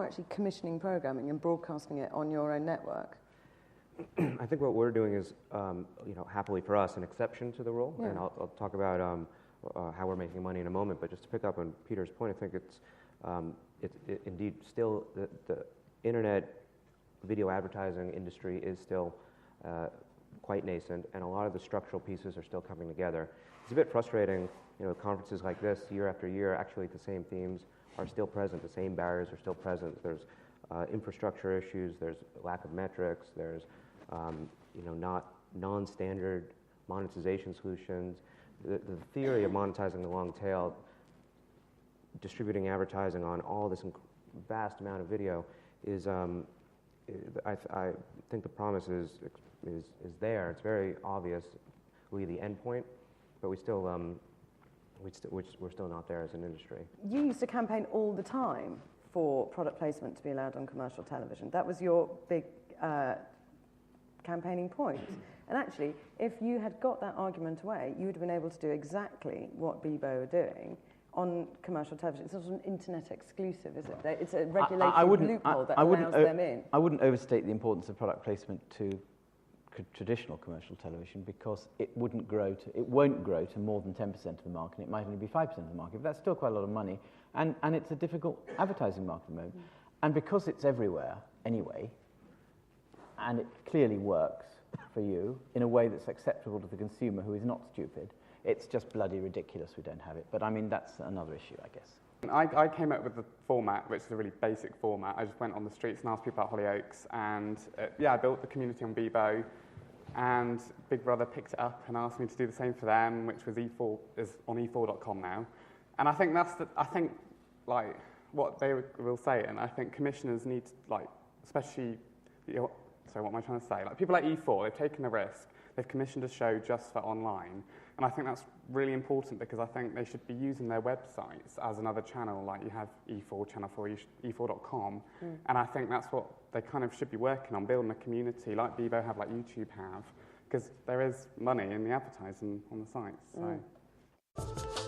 actually commissioning programming and broadcasting it on your own network? I think what we're doing is, happily for us, an exception to the rule, and I'll talk about how we're making money in a moment. But just to pick up on Peter's point, I think it's indeed still the internet video advertising industry is still quite nascent, and a lot of the structural pieces are still coming together. It's a bit frustrating, conferences like this year after year. Actually, the same themes are still present, the same barriers are still present. There's infrastructure issues, there's lack of metrics, there's not non-standard monetization solutions. The theory of monetizing the long tail, distributing advertising on all this vast amount of video is, I think the promise is there. It's very obvious, the end point, but we're still not there as an industry. You used to campaign all the time for product placement to be allowed on commercial television. That was your big campaigning point. And actually, if you had got that argument away, you would have been able to do exactly what Bebo are doing on commercial television. It's not an internet exclusive, is it? It's a regulatory loophole that allows them in. I wouldn't overstate the importance of product placement to traditional commercial television, because it won't grow to more than 10% of the market. It might only be 5% of the market, but that's still quite a lot of money. And it's a difficult advertising market at the moment. And because it's everywhere anyway, and it clearly works for you in a way that's acceptable to the consumer who is not stupid, it's just bloody ridiculous we don't have it. But I mean, that's another issue, I guess. I came up with the format, which is a really basic format. I just went on the streets and asked people about Hollyoaks, and I built the community on Bebo, and Big Brother picked it up and asked me to do the same for them, which was is on e4.com now. And I think that's what they will say, and I think commissioners need to, especially, sorry, what am I trying to say? People like E4, they've taken a risk. They've commissioned a show just for online. And I think that's really important, because I think they should be using their websites as another channel, like you have E4, Channel 4, E4.com. And I think that's what they kind of should be working on, building a community like Bebo have, like YouTube have, because there is money in the advertising on the sites. So.